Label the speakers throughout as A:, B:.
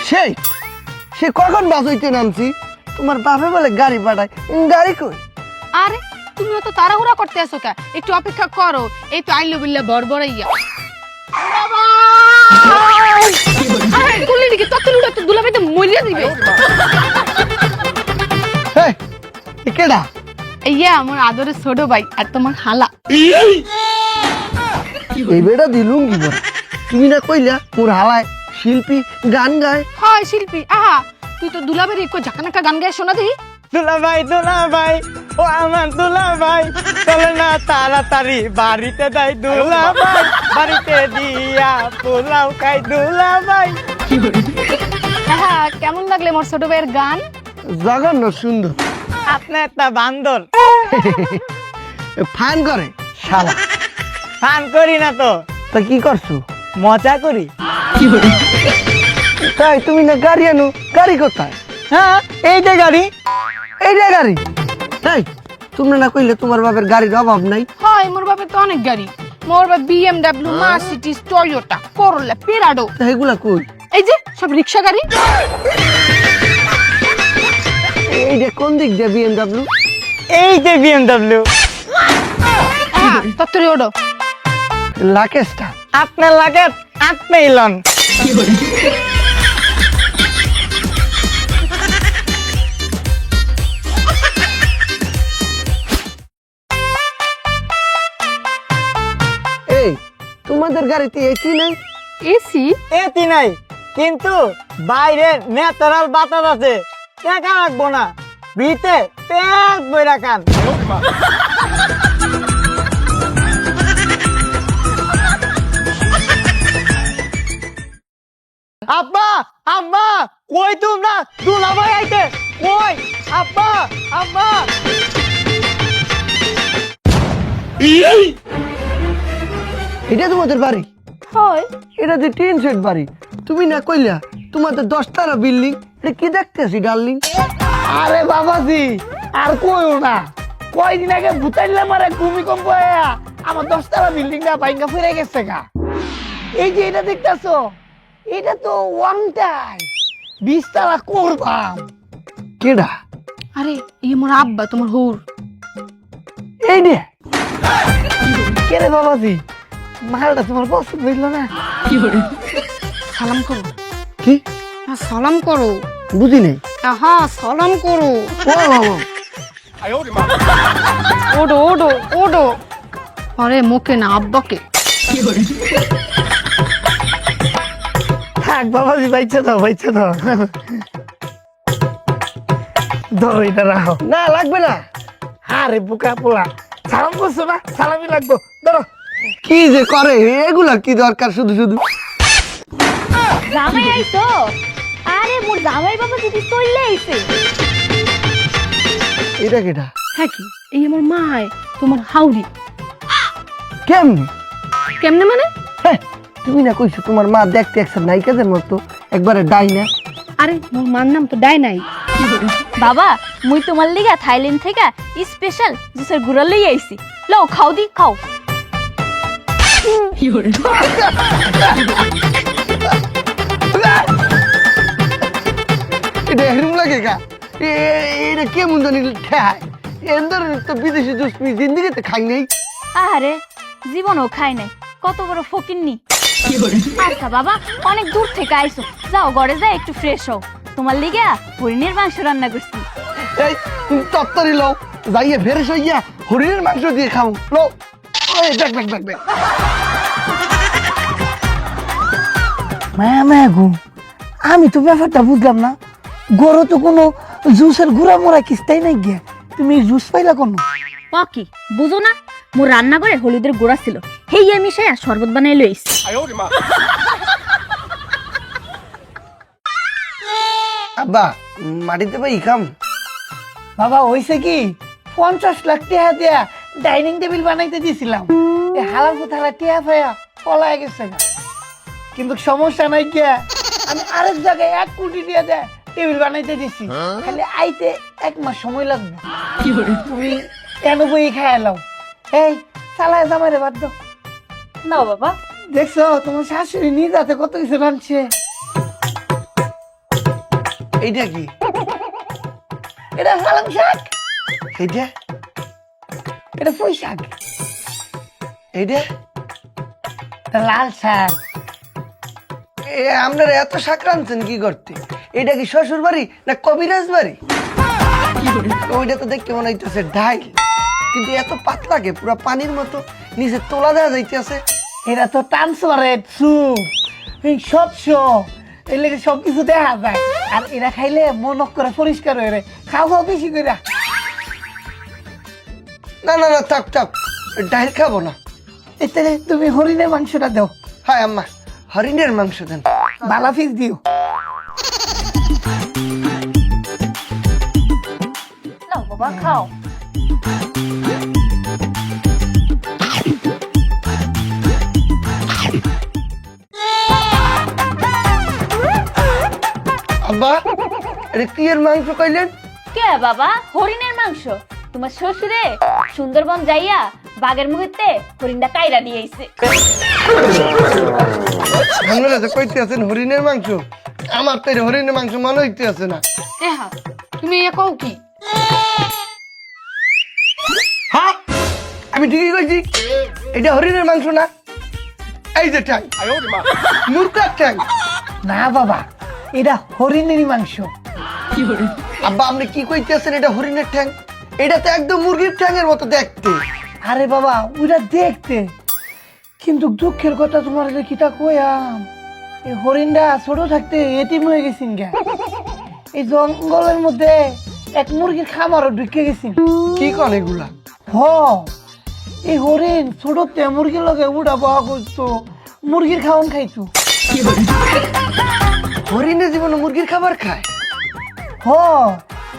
A: সেই সে কখন বাস হইতে নামছি, তোমার বাপে বলে গাড়ি পাঠায়, গাড়ি কই?
B: আরে তুমি তো তাড়াহুড়া করতে আসো কে? একটু অপেক্ষা করো, এই তো আইলো বিল্লা বড়বড়াইয়া। আরে গুলি দিকে ততলুটা তো দুলাভাইতে মরিয়া দিবে।
A: এই এ কেডা?
B: ইয়া আমার আদরের ছোট ভাই আর তোমার হালা।
A: এই বেটা দিলুম কি বল? তুমি না কইলা মোর হালায় শিল্পী গান গায়?
B: হয় শিল্পী, আহা তুই তো দুলাভাইয়ের একটু ঝাঁকানাকা গান গায় শোনা দিই।
C: দুলাভাই ও আমার দুলাভাই, চলে না তাড়াতাড়ি বাড়িতে যাই দুলাভাই, বাড়িতে দিয়া পোলাও খাই দুলাভাই।
B: আহা কেমন লাগলে মোর ছোট ভাইয়ের গান?
A: জঘন্য সুন্দর।
C: আপনি একটা বান্দর।
A: ফান করে শালা।
C: ফান করি না তো,
A: তা কি করছো?
C: মজা করি।
A: তাই তুমি না গাড়ি আনো, গাড়ি কোথায়?
C: হ্যাঁ এইটা গাড়ি।
A: এইটা গাড়ি? তাই তোমরা না কইলে তোমার বাপের গাড়ির অভাব নাই?
B: হয় মোর বাপের তো অনেক গাড়ি, মোর বাপ BMW, মার্সিডিজ, টয়োটা, করোলা, পেরাডো।
A: তা এগুলা কই?
B: এই যে সব রিক্সা গাড়ি।
A: এইটা কোন দিক দিয়ে BMW?
C: এই যে BMW।
B: তত্তরি ওডো
A: লাকেশটা।
C: আপনার লাগে আপনি লন।
A: এই তোমাদের গাড়িতে এসি নাই?
B: এসি?
C: এটি নাই, কিন্তু বাইরে ন্যাচারাল বাতাস আছে, টাকা রাখবো না, ভিতে পেট বইরা খান। আব্বা আম্মা কই তোমরা? দুলাভাই আইতে কই? আব্বা আম্মা।
A: এটা তোমাদের বাড়ি?
B: হয়।
A: এটা যে টিন সেট বাড়ি। তুমি না কইলা তোমাদের 10 তলা বিল্ডিং, এটা কি দেখতেছি ডার্লিং?
D: আরে বাবাজি আর কইও না, কয়দিন আগে ভুতাইলাম আর ভূমিকম্প আয়া আমার 10 তলা বিল্ডিংটা ভাঙা ফিরে গেছে গা। এই যে এটা দেখতেছো, এটা তো ওয়ান টাইম 20 তলা করবাম।
A: কেডা?
B: আরে এই মোর আব্বা, তোমার হুর।
A: এই রে
D: কে রে বাবাজি, মালটা তোমার পছন্দ হইল না?
B: সালাম করো।
A: কি?
B: হ্যাঁ সালাম করো।
A: বুঝি নাই।
B: হ্যাঁ সালাম করো। Odoo Odoo Odoo. আরে মুখে না, আব্বাকে।
D: থাক বাবাজি, বাইচা দাও বাইচা দাও। ধরো এটা রাখো।
A: না লাগবে না।
D: আরে বুকা পোলা, সালাম করছো না, সালামি লাগবো, ধরো।
A: কি যে করে এগুলা, কি দরকার শুধু শুধু?
E: জামাই আইছো? আরে মোর জামাই বাবা দিদি চললে আইছে।
A: এটা কেডা?
B: হ্যাঁ কি এই আমার মা হয়, তোমার হাউরি।
A: কেমনি?
B: কেমনে মানে?
A: হ্যাঁ, তুমি না কইছো তোমার মা দেখতে একটা নায়িকাদের মতো, একবারে ডাইনা।
B: আরে মোর মার নাম তো ডাই নাই।
E: বাবা মুই তোমার লিগা থাইল্যান্ড থেকে স্পেশাল জুসের গুড়া লই আইছি, লও খাও দি খাও।
A: এটা হেরুম লাগে কা? এটা কেমন জানি ঠেহায়। এন্দর তো বিদেশি জুস পি জিন্দিগিতে খাই নাই।
E: আরে জীবনও খাই নাই, কত বড় ফকিন্নি। আচ্ছা বাবা অনেক দূর থেকে আইছো, যাও ঘরে যাই একটু ফ্রেশ হও, তোমার লিগা হরিণের মাংস রান্না করছি।
A: এই তত্তরি লও, যাইয়ে ফেরেশ হইয়া হরিণের মাংস দিয়ে খাও। লো ওই দেখ দেখ দেখ দেখ।
D: মায়া মায়া গো, আমি তো ব্যাপারটা বুঝলাম না। গরু তো কোনো জুসের গুড়া মোড়া কিস্তাই নাই গিয়া, তুমি জুস পাইলা কোনো?
E: কি বুঝো না, মোর রান্না করে হলুদের গুঁড়া ছিল, হেই আমি সে শরবত বানাই লইছি।
A: আব্বা মাটিতে পাই খাম।
D: বাবা হইছে কি, 50 লাখ টাকা দিয়া ডাইনিং টেবিল বানাইতে দিয়েছিলাম, এই হালাল কোথালা টিয়া ফায়া পলায় গেছে না। কিন্তু সমস্যা নাই গিয়া, আমি আরেক জায়গায় 1 কোটি দিয়ে দেয় টেবিল বানাইতে দিছি, খালি আইতে 1 মাস সময় লাগবে। তুমি কেন বই খাইলাম? এই চালায় জামাইরে বাদ দাও।
E: নাও বাবা।
D: দেখছো তোমার শাশুড়ি নিজ হাতে কত কিছু রাঁধছে।
A: এইটা কি?
D: এটা পালং শাক,
A: এইটা?
D: এটা পুঁই শাক,
A: এইটা?
D: এটা লাল শাক।
A: আপনারা এত শাক রাঁধছেন কি করতে? এটা কি শ্বশুর বাড়ি না কবিরাজ বাড়ি? ওইটা তো দেখতে মনে হইতেছে ডাইল, কিন্তু এত পাতলা কে, পুরো পানির মতো নিচে তোলা দেওয়া যাইতেছে।
D: এটা তো ট্রান্সপারেন্ট স্যুপ, স্বচ্ছ, এর লেগে সবকিছু দেখা যায়। আর এরা খাইলে মন করে পরিষ্কার হয়ে রে। খাও খাও বেশি করে।
A: না না না, থাক থাক, ডাইল খাবো না।
D: এতে তুমি হরিণের মাংসটা দাও।
A: হায় আম্মা, হরিণের মাংস দেন।
D: বালা পিস দিও।
E: নাও বাবা খাও।
A: আব্বা, এটা কি এর মাংস কইলেন?
E: কে বাবা? হরিণের মাংস। তোমার শ্বশুরে সুন্দরবন যাইয়া বাঘের মুহূর্তে হরিণটা কাইরা নিয়ে আইছে।
A: আপনারা তো কইতে আছেন হরিণের মাংস, আমার তো এটা হরিণের মাংস মনে হইতে আছে না।
B: এহা তুমি এ কও কি?
A: হ্যাঁ, আমি ঠিকই কইছি, এটা হরিণের মাংস না। এই যে ঠ্যাং, মুরগার ঠ্যাং।
D: না বাবা, এটা হরিণেরই মাংস।
A: আব্বা, আপনি কি কইতেছেন এটা হরিণের ঠ্যাং? এটা তো একদম মুরগির ঠ্যাংয়ের মতো দেখতে।
D: আরে বাবা, ওইটা দেখতে, কিন্তু দুঃখের কথা তোমার কিটা কইয়াম, এই হরিণটা ছোট থাকতে এতিম হয়ে গেছিন গা। এই জঙ্গলের মধ্যে এক মুরগির খামারও ঢুকে গেছিন।
A: কি কন এগুলা?
D: হ, এই হরিণ ছোটতে মুরগির লগে উড়া বহা করতো, মুরগির খাওয়ান খাইতো।
A: হরিণের জীবনে মুরগির খাবার খায়?
D: হ,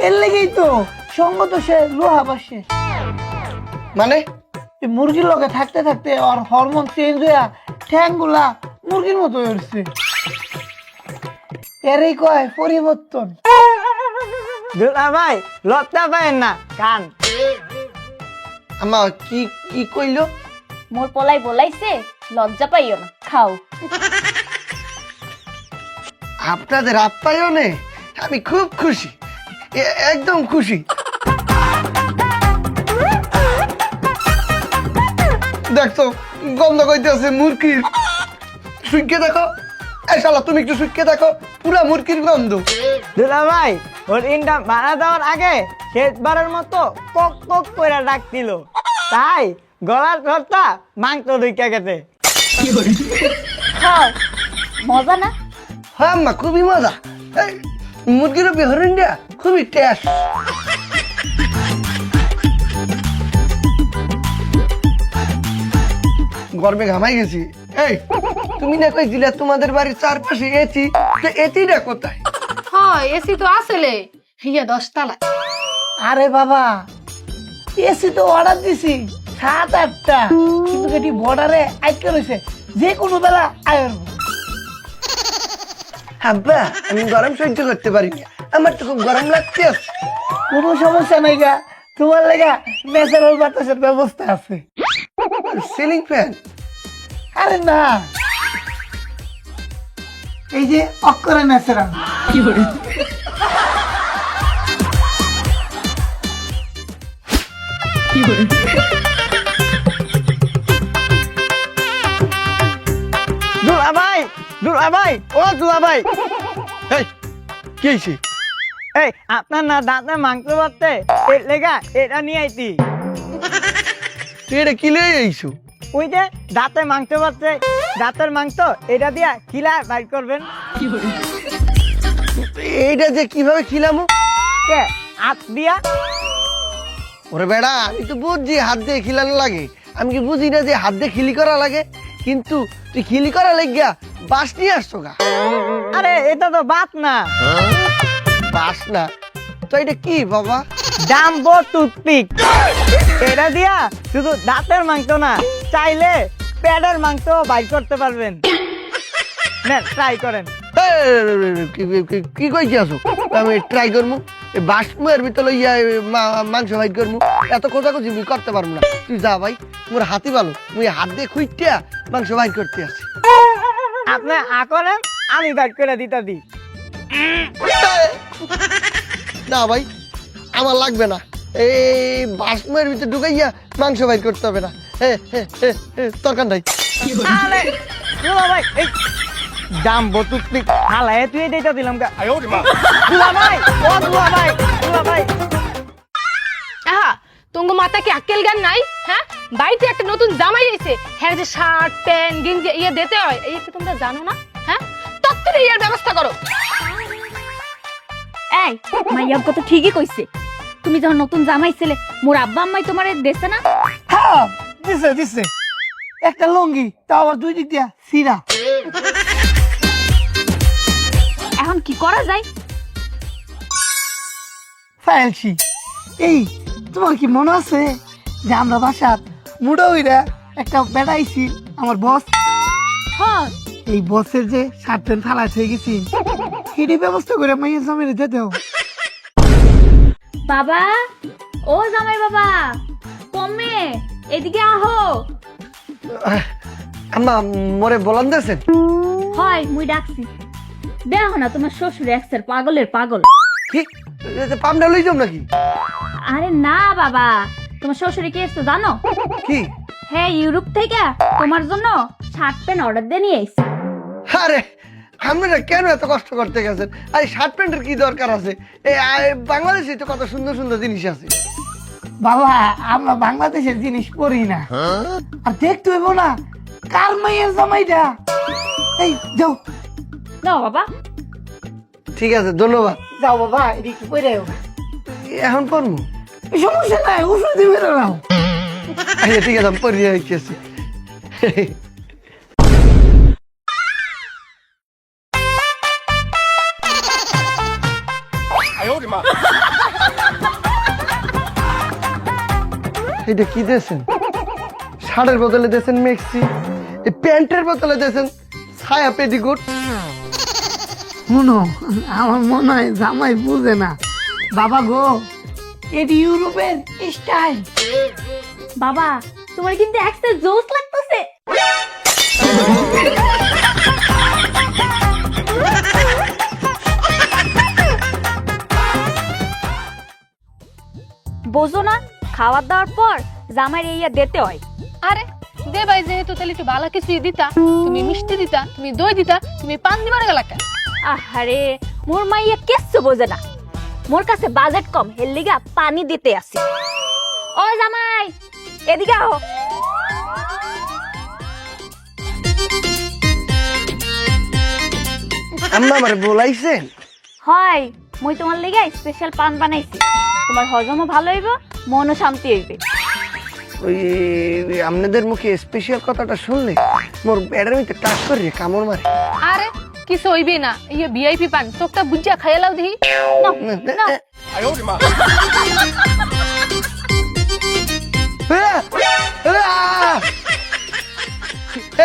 D: এর লেগেই তো সঙ্গ তো সে লোহা বাসে।
A: মানে?
D: এই মুরগির লগে থাকতে থাকতে ওর হরমোন চেঞ্জ হইয়া ঠ্যাং গুলা মুরগির মতো হয়েছে। এরই কয় পরিবর্তন।
C: দুলা ভাই লজ্জা পায় না, কান।
A: আমা কি কি কইলো?
E: মোর পলাই বলাইছে লজ্জা পাইও না, খাও।
A: আপনাদের আপ্যায়নে আমি খুব খুশি, একদম খুশি। দেখছো গন্ধ কইতেছে মুরগির। সুইকে দেখো, এই শালা তুমি একটু সুইকে দেখো, পুরা মুরগির গন্ধ।
C: দুলা ভাই হরিণটা মারা যাওয়ার আগে শেষবারের মতো কক কক করে ডাকছিল, তাই গলার রসটা মাংস ঢুকে গেছে।
E: খাও, মজা না?
A: হ্যাঁ আম্মা, খুবই মজা। এই, মুরগির হরিণ দিয়া খুবই টেস্ট। গরমে ঘামাই গেছি। এই, তুমি না কইছিলে তোমাদের বাড়ির চারপাশে এসি, তো এসিটা কোথায়?
B: হ্যাঁ এসি তো আসলে হিয়া 10 তলা।
D: আরে বাবা, এসি তো অর্ডার দিছি 7-8টা, কিন্তু এটি বর্ডারে আটকে রয়েছে, যে কোনো বেলা আয়ের।
A: আব্বা, আমি গরম সহ্য করতে পারি না, আমার তো খুব গরম লাগতে আছে।
D: কোনো সমস্যা নাই গা, তোমার লেগা ন্যাচারাল বাতাসের ব্যবস্থা আছে।
A: Ceiling fan?
D: আরে না, এই যে অক্ষরে ন্যাচারাল।
C: দুলা ভাই, দুলা ভাই, ও দুলা ভাই,
A: এই, কি হয়েছে?
C: এই আপনার না দাঁতে মাংস পাচ্ছে, এর লেগা এটা নিয়ে আইতি।
A: তুই এটা কি লয়ে আইছো?
C: ওই যে দাঁতে মাংস পাচ্ছে, দাঁতের মাংস এটা দিয়া খিলা বাইর করবেন।
A: এইটা যে কিভাবে খিলামু?
C: কে হাত দিয়া?
A: ওরে বেড়া, আমি তো বুঝছি হাত দিয়ে খিলানো লাগে, আমি কি বুঝি না যে হাত দিয়ে খিলি করা লাগে? কিন্তু তুই খিলি করা লাগিয়া বাঁশ নিয়ে আসছো গা।
C: আরে এটা তো বাত না,
A: বাঁশ না তো এটা কি বাবা?
C: Jumbo toothpick. এটা দিয়া শুধু দাঁতের মাংস না, চাইলে পেটের মাংস বাইর করতে পারবেন। নেন ট্রাই করেন।
A: কি কইছি আসো? আমি ট্রাই করবো, বাঁশ মুয়ের ভিতরে লইয়া মাংস ভাই করবো, এত খোঁজাখুঁজি মুই করতে পারবো না। তুই যা ভাই, মোর হাতি ভালো, মুই হাত দিয়ে খুঁজটা মাংস ভাই করতে আসি।
C: আপনি করেন, আমি বাইর করে দিতে দিই।
A: না ভাই, আমার লাগবে না। এই বাসময়ের ভিতরে ঢুকাইয়া মাংস বাইর করতে হবে না। তরকার নাই।
C: আরে দুলা ভাই এই জাম্বো টুথপিক হালায় তুই এইটা দিলাম গা দুলা ভাই ও দুলা ভাই দুলা ভাই
B: আহা তোমার মাথা কি আক্কেল জ্ঞান নাই? হ্যাঁ, বাড়িতে একটা নতুন জামাই এসে হ্যাঁ যে শার্ট প্যান্ট গেঞ্জি ইয়ে দিতে হয়, এই কি তোমরা জানো না? হ্যাঁ, তত্ত্বরে ইয়ার ব্যবস্থা করো।
E: এই মাইয়া তো ঠিকই কইছে, তুমি যখন নতুন জামাই ছেলে মোর আব্বা আম্মাই তোমারে দেছে না?
D: হ্যাঁ দিছে দিছে, একটা লুঙ্গি তাও আবার দুই দিক দিয়া সিরা।
E: এখন কি করা যায়?
D: ফাইলছি এই, তোমার কি মনে আছে যে আমরা বাসাত মুডা হইরা একটা বেড়াইছি আমার বস,
B: হ্যাঁ,
D: এই বসের যে শার্ট প্যান্ট ফালাই হয়ে গেছি, এটি ব্যবস্থা করে মাইয়া জামাইরে যেতে হবে।
E: বাবা, ও জামাই বাবা, কমে এদিকে আহো।
A: আম্মা মোরে বলান দিয়েছেন?
E: হয় মুই ডাকছি, দেখো না তোমার শ্বশুর একসের পাগলের পাগল।
A: কি পামডা লই যাম নাকি?
E: আরে না বাবা, তোমার শ্বশুরে কি এসছো জানো?
A: কি?
E: হ্যাঁ, ইউরোপ থেকে তোমার জন্য শার্ট প্যান্ট অর্ডার দিয়ে নিয়ে আইছি।
A: আরে আপনারা কেন এত কষ্ট করতে গেছেন? আরে শার্ট প্যান্টের কি দরকার আছে? বাংলাদেশে তো কত সুন্দর সুন্দর জিনিস আছে।
D: বাবা আমরা বাংলাদেশের জিনিস পরি না, আর দেখতে হইব না কার মাইয়ের জামাইটা। এই যাও
E: নাও বাবা।
A: ঠিক আছে, ধন্যবাদ।
D: যাও বাবা, এদিকে একটু পরে
A: এখন পড়বো?
D: সমস্যা নাই, ওষুধ দিবে নাও।
A: আচ্ছা ঠিক আছে, আমি পড়িয়ে রেখেছি। এটা কি দিয়েছেন? শার্টের বদলে দিয়েছেন মেক্সি, এই প্যান্টের বদলে দিয়েছেন ছায়া পেটিকোট।
D: শুনো, আমার মনে হয় জামাই বুঝে না। বাবা গো, এটি ইউরোপের স্টাইল।
E: বাবা, তোমার কিন্তু একসের জোস লাগতেছে। বোঝো না, খাওয়ার দাওয়ার পর জামাইয়ের ইয়া দিতে হয়।
B: আরে দে ভাই, যেহেতু তাহলে একটু ভালো কিছু দিতা, তুমি মিষ্টি দিতা, তুমি দই দিতা, তুমি পান দিবার গেলা কেন?
E: আহারে, মোর মাইয়া কিচ্ছু বোঝে না, মোর কাছে বাজেট কম, এর লিগা পানি দিতে আসি। ও জামাই, এদিকে আও।
A: আম্মা আমারে বলাইছেন?
E: হয়, মুই তোমার লিগা স্পেশাল পান বানাইছি, তোমার হজমও ভালো হইব, মনও শান্তি হইবে।
A: ওই আপনাদের মুখে স্পেশাল কথাটা শুনলে মোর পেটের ভিতরে টাচ করে কামড় মারে।
B: আরে কিছু হইবে না, ইয়ে ভিআইপি পান, তোকটা বুঝিয়া খাইলাও দেখি।
E: নাও।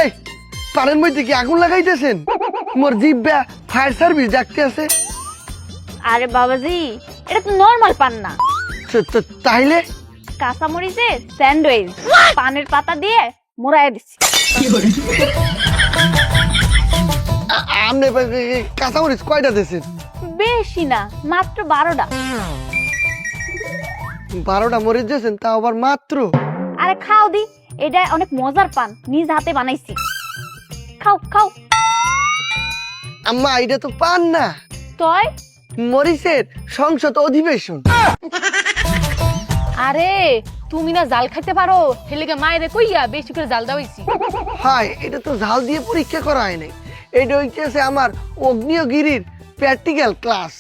A: এই পানের মধ্যে কি আগুন লাগাইতেছেন? মোর জিব্বা ফায়ার সার্ভিস ডাকতে আছে।
E: আরে বাবাজি, এটা তো নরমাল পান না,
A: তাইলে
E: কাঁচামরিচের স্যান্ডউইচ পানের পাতা দিয়ে মোড়ায় দিচ্ছি।
A: আপনি কাঁচামরিচ কয়টা দিয়েছেন?
E: বেশি না, মাত্র 12টা।
A: 12টা মরিচ দিয়েছেন, তা আবার মাত্র?
E: আরে খাও দি, এটা অনেক মজার পান, নিজ হাতে বানাইছি, খাও খাও।
A: আম্মা এটা তো পান না,
E: তয়
A: মরিচের সংসদ অধিবেশন।
B: আরে তুমি না জাল খাইতে পারো, হেলিকে মায়েরে কইয়া বেশি করে জাল দাওয়াইছি।
A: হাই, এটা তো ঝাল দিয়ে পরীক্ষা করা হয় নাই, এটা হইতেছে আমার অগ্নিয়গিরির প্র্যাকটিক্যাল ক্লাস।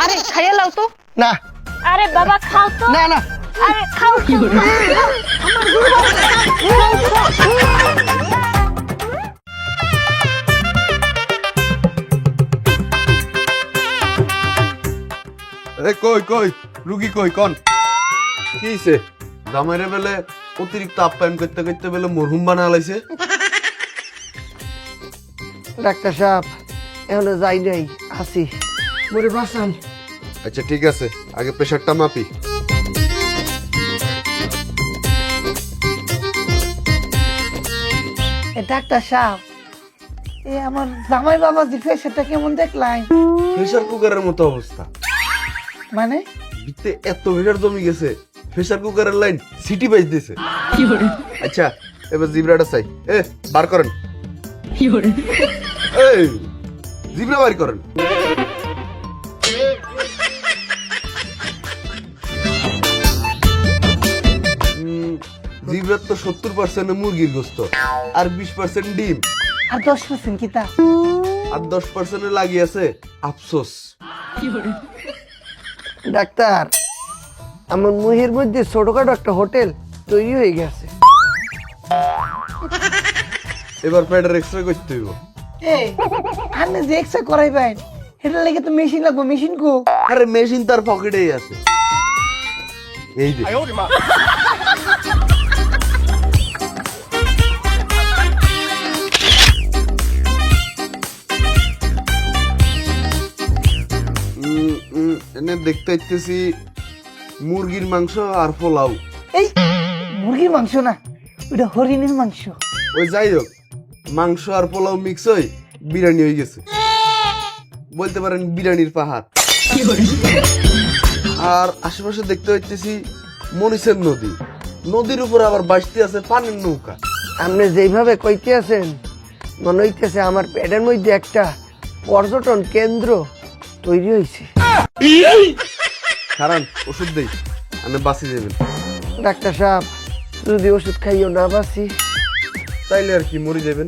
B: আরে খাইয়া লাও তো।
A: না
E: আরে বাবা খাও তো।
A: না না,
E: আরে খাও তো।
F: এ কই কই রুগী কই কোন কি হইছে? জামাইরে বেলে অতিরিক্ত আপ্যায়ন করতে করতে বেলে মরহুম বানা লাইছে।
A: ডাক্তার সাহেব এখনো যাই নাই, আসি, মরে বাঁচান।
F: আচ্ছা ঠিক আছে, আগে প্রেসারটা মাপি।
D: ডাক্তার সাহেব, আমার জামাই বাবা যে প্রেশারটা কেমন দেখলাই?
F: প্রেসার কুকারের মতো অবস্থা।
D: মানে
F: ভিতরে এত ভিড় জমি গেছে, প্রেসার কুকারের লাইন সিটি বাইজ দিছে। আচ্ছা এবার জিব্রাটা চাই, বার করেন। এই জিব্রা বার করেন। জিব্রার তো 70% মুরগির গোস্ত আর 20% ডিম
D: আর 10% কি তা?
F: আর 10% লাগিয়েছে আফসোস।
A: ডাক্তার, আমার মুহের মধ্যে ছোটখাটো একটা হোটেল তৈরি হয়ে গেছে।
F: এবার পেটের এক্সরে করতে হইব।
D: এই আপনি যে এক্সট্রা করাইবেন এটা লেগে তো মেশিন লাগবে, মেশিন কো?
F: আরে মেশিন তার পকেটেই আছে, এই যে। এনে দেখতে ইচ্ছেছি মুরগির মাংস আর পোলাও।
D: এই মুরগির মাংস না, ওটা হরিণের মাংস।
F: ওই যাই হোক, মাংস আর পোলাও মিক্স হয়ে বিরিয়ানি হয়ে গেছে, বলতে পারেন বিরিয়ানির পাহাড়। আর আশেপাশে দেখতে হইতেছি মরিচের নদী, নদীর উপর আবার বাঁচতে আছে পানির নৌকা।
A: আপনি যেইভাবে কইতে আছেন মনে হইতেছে আমার পেটের মধ্যে একটা পর্যটন কেন্দ্র তৈরি হয়েছে।
F: কারণ ওষুধ দেই, আপনি বাঁচি যাবেন।
A: ডাক্তার সাহেব, যদি ওষুধ খাইও না বাঁচি
F: তাইলে আর কি মরে যাবেন।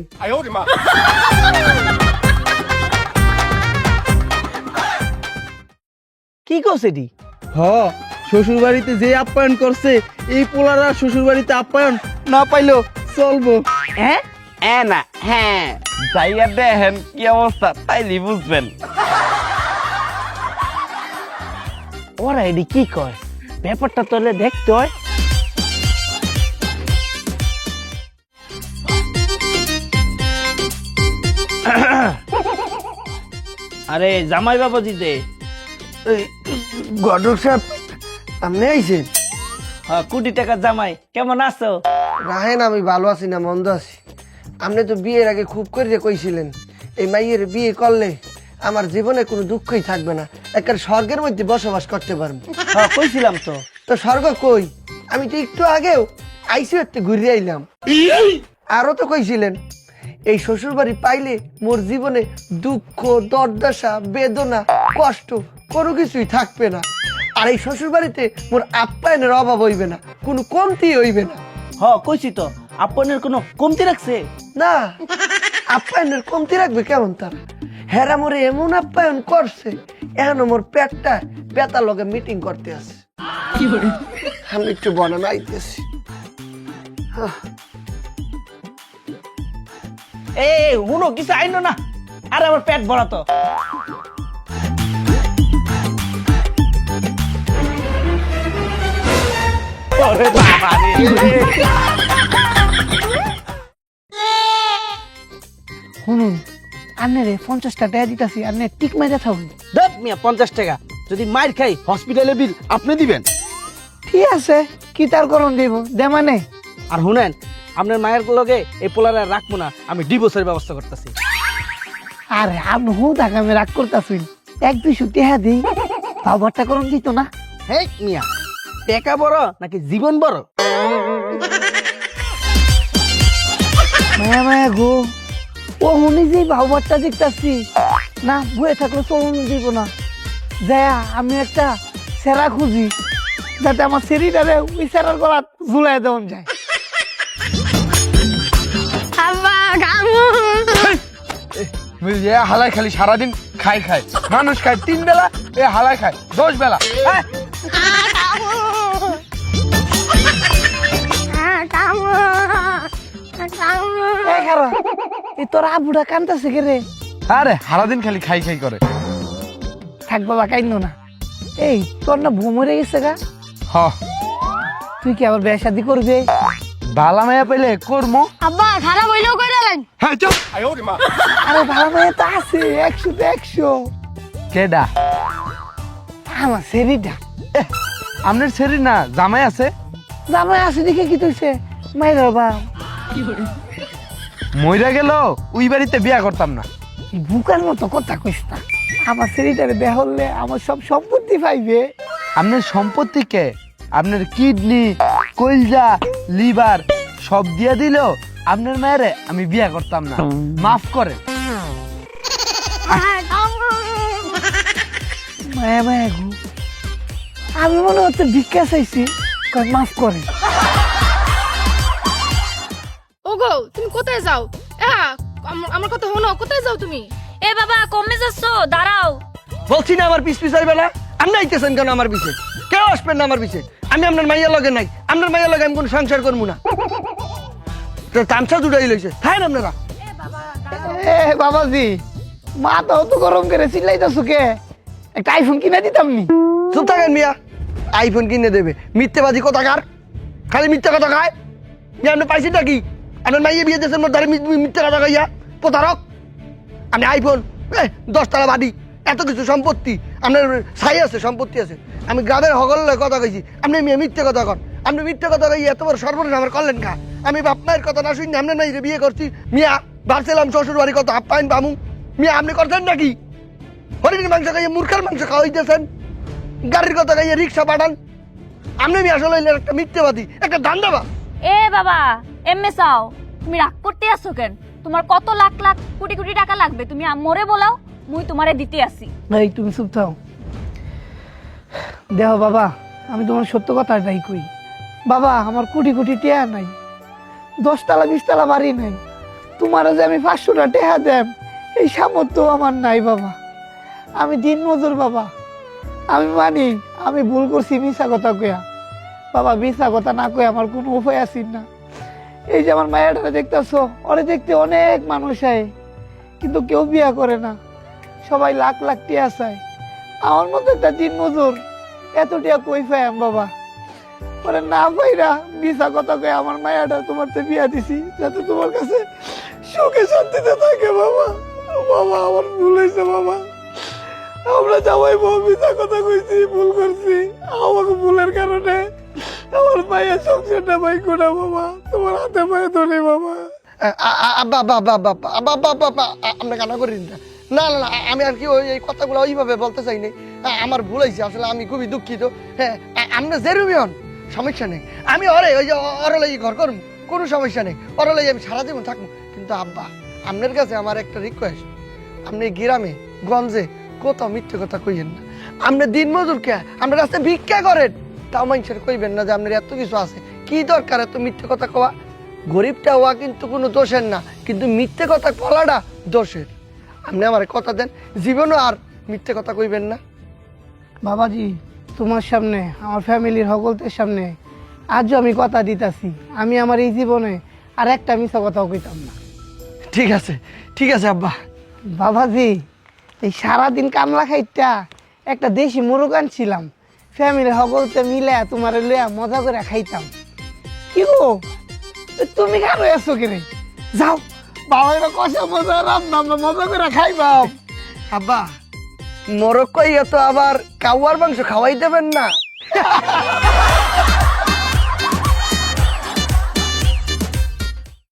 C: কি করছে এটি?
G: হ, শ্বশুর বাড়িতে যে আপ্যায়ন করছে এই পোলারা শ্বশুর বাড়িতে আপ্যায়ন না পাইলেও চলবো।
C: হ্যাঁ না, হ্যাঁ যাইয়া দেখেন কি অবস্থা, তাইলে বুঝবেন। ওরা এটি কি কয়, ব্যাপারটা তোলে দেখতে হয়। আরে জামাই বাবাজি দে।
A: গডক সাহেব, আপনি আইছেন?
C: হ্যাঁ, কোটি টাকার জামাই, কেমন আছো?
A: রাহেন, আমি ভালো আছি না মন্দ আছি। আপনি তো বিয়ের আগে খুব করে কইছিলেন এই মাইয়ের বিয়ে করলে আমার জীবনে কোনো দুঃখই থাকবে না, একটা স্বর্গের মধ্যে বসবাস করতে পারবো।
C: হ্যাঁ কইছিলাম তো।
A: তো স্বর্গ কই? আমি তো একটু আগেও আইসি একটু ঘুরে আইলাম। আরো তো কইছিলেন এই শ্বশুর বাড়ি পাইলে মোর জীবনে দুঃখ, দুর্দশা, বেদনা, কষ্ট কোনো কিছুই থাকবে না। আর এই শ্বশুর বাড়িতে মোর আপ্যায়নের অভাব হইবে না, কোনো কমতি হইবে না।
C: হ্যাঁ কইছি তো, আপনার কোনো কমতি রাখছে
A: না, আপ্যায়নের কমতি রাখবে কেমন তারা? হেরা মোরে এমন আপ্যায়ন করছে, এখন মোর পেটটা বেতার লগে মিটিং করতে আছে। আমি একটু বনানা আইতেছি।
C: এই হুনো কিছু আইনো না, আর আমার পেট ভরা তো।
D: শুনুন, আন্নারে 50 টাকা দিতেছি, আন্নে টিক মাইরা থাকুন।
C: দেখ মিয়া 50 টাকা, যদি মাইর খাই হসপিটালে বিল আপনি দিবেন।
D: ঠিক আছে, কি তার করণ দিব দে মানে।
C: আর শুনেন, আপনার মায়ের লগে এই পোলারে রাখবো না, আমি ডিভোর্সের ব্যবস্থা করতেছি।
D: আরে আপনি হু টাকা আমি রাগ করতেছি, 1-200 টাকা দিই, বাবারটা করণ দিত না।
C: হেই মিয়া, টাকা বড় নাকি জীবন বড়?
D: মায়া মায়া গো, ও হুনি যে বাবারটা দেখতেছি না, বয়ে থাকলে চলুন দিব না। যায়া আমি একটা সেরা খুঁজি, যাতে আমার সেরিটারে ওই সেরার গলাত ঝুলাই দেওয়া যায়।
B: আব্বা কামু।
G: হালাই খালি সারাদিন খাই খাই, মানুষ খায় 3 বেলা, এ হালাই খায় 10 বেলা।
D: এ খারা, এই তোর আবুটা কান্দাছে কে রে?
G: আরে সারাদিন খালি খাই খাই করে।
D: থাক বাবা, কাইন্দ না। এই তোর না বউ মরে গেছে গা,
G: হ,
D: তুই কি আবার বিয়ে শাদি করবে?
G: বালা মায়া পেলে করমু।
B: আব্বা খারাপ হইলেও কইরা লাইন।
G: হ্যাঁ চল।
D: আরে ভালো মেয়ে তো আছে 100-তে 100।
G: কেডা?
D: আমার সেরিটা
G: আপনার ছেড়ি না জামাই আছে?
D: জামাই আছে দেখে কি তুইছে মাইর বাবা,
G: মইরা গেল ওই বাড়িতে বিয়া করতাম না।
D: বুকার মতো কথা কইস না। আমার ছেলেটারে দেহলে আমার সব সম্পত্তি পাইবে।
G: আপনার সম্পত্তি কে আপনার কিডনি কলজা লিভার সব দিয়া দিল আপনার মায়েরে আমি বিয়া করতাম না, মাফ করে।
D: মায়া মায়া গো, আমি মনে হচ্ছে ভিক্ষা চাইছি, কয় মাফ করে।
B: ওগো তুমি কোথায় যাও? আমার কথা শোনো, কোথায় যাও তুমি?
E: এ বাবা কমে যাচ্ছ, দাঁড়াও।
A: বলছি না আমার পিছ পিছাইবে না। আপনি আইতেছেন কেন আমার পিছে? কেউ আসবেন না আমার পিছে। আমি আপনার মাইয়া লগে নাই, আপনার মাইয়া লগে আমি কোনো সংসার করবো না। তামসা দুটাই লইছে, খাই না আপনারা।
D: এ বাবাজি, মাথা অত গরম করে চিল্লাইতেছো কে? একটা আইফোন কিনে দিতাম নি।
A: চুপ থাকেন মিয়া, আইফোন কিনে দেবে। মিথ্যেবাদী কোথাকার, খালি মিথ্যে কথা খায়। মিয়া আপনি পাইছেন নাকি? আপনার মাইয়া বিয়ে দেশের মধ্যে মিথ্যে কথা খাইয়া প্রতারক। আপনি আইফোন 10 টাকা বাড়ি, এত কিছু সম্পত্তি, আপনার ছাই আছে, সম্পত্তি আছে। আমি গ্রামের হগলের কথা কইছি, আপনি মিয়া মিথ্যে কথা কন। আপনি মিথ্যে কথা কই এত বড় সর্বনাশ আমার করলেন কা? আমি বাপ মায়ের কথা না শুনি আপনার মাইরে বিয়ে করছি। মিয়া ভাবছিলাম শ্বশুর বাড়ি কত আপ্যায়ন পামু। মিয়া আপনি করছেন নাকি? হরিণের মাংস খাইয়ে মূর্খের মাংস খাওয়াইতেছেন, গাড়ির কথা খাইয়ে রিক্সা পাঠান। আপনি মিয়া আসলে একটা মিথ্যেবাদী, একটা ধান্দাবা।
E: এ বাবা এমএ চাও, তুমি রাগ করতে আসছো কেন? তোমার কত লাখ লাখ কোটি কোটি টাকা লাগবে তুমি মোরে বলাও, মুই তোমারে দিতে আসি।
D: ভাই তুমি চুপ থাও। দেহ বাবা, আমি তোমার সত্য কথাটাই কই। বাবা আমার কোটি কোটি টেহা নাই, 10 তলা 20 তলা বাড়ি নাই। তোমারও যে আমি 500টা টেহা দেব এই সামর্থ্য আমার নাই বাবা। আমি দিন মজুর বাবা। আমি মানি আমি ভুল করছি মিশা কথা কয়া। বাবা মিশা কথা না কয়ে আমার কোনো উপায় আছে না। এই যে আমার মায়াটা দেখতেছো, ওরে দেখতে অনেক মানুষ আয়, কিন্তু কেউ বিয়া করে না। সবাই লাখ লাখ টিয়া চায়। আমার মতো একটা দিন মজুর এত টিয়া কই পাইম বাবা? পরে না পাইরা মিশা কথা কয়ে আমার মায়াটা তোমার তো বিয়া দিছি, যাতে তোমার কাছে সুখে শান্তিতে থাকে বাবা। বাবা আমার ভুল হয়েছে বাবা। আমরা যাওয়াই বউ মিশা কথা কইছি, ভুল করছি। আমাকে ভুলের কারণে আমার মায়ের সংসারটা ভাই কোনা বাবা, তোমার হাতে পায়ে ধরে বাবা।
A: আমরা কানা করি না। না না না, আমি আর কি ওই এই কথাগুলো ওইভাবে বলতে চাই নাই। আমার ভুল হয়েছে, আসলে আমি খুবই দুঃখিত। হ্যাঁ আমরা যেরুমি হন সমস্যা নেই। আমি ওরে ওই যে অরলাই ঘর করুন, কোনো সমস্যা নেই। অরলাই আমি সারা জীবন থাকবো। কিন্তু আব্বা আপনার কাছে আমার একটা রিকোয়েস্ট, আপনি গ্রামে গঞ্জে কোথাও মিথ্যে কথা কইেন না। আপনি দিন মজুর কে, আপনার রাস্তায় ভিক্ষা করেন, তাও মানুষের কইবেন না যে আপনার এত কিছু আছে। কি দরকার এত মিথ্যে কথা কওয়া? গরিবটা হওয়া কিন্তু কোনো দোষের না, কিন্তু মিথ্যে কথা বলাটা দোষের। আপনি আমার কথা দেন, জীবনও আর মিথ্যে কথা কইবেন না।
D: বাবাজি তোমার সামনে, আমার ফ্যামিলির সকলদের সামনে আজও আমি কথা দিতেছি, আমি আমার এই জীবনে আর একটা মিথ্যা কথাও কইতাম না।
A: ঠিক আছে, ঠিক আছে আব্বা।
D: বাবাজি এই সারাদিন কামলা খাইটা একটা দেশি মুরগ আনছিলাম, ফ্যামিলির সকলতে মিলে তোমার লইয়া মজা করে খাইতাম। কি গো তুমি কেন এসো কিরে? যাও বাবা, এটা কষা মজা রান্না, আমরা মজা করে খাইবা।
A: আব্বা মরক্কো তো আবার কাউয়ার মাংস খাওয়াই দেবেন না?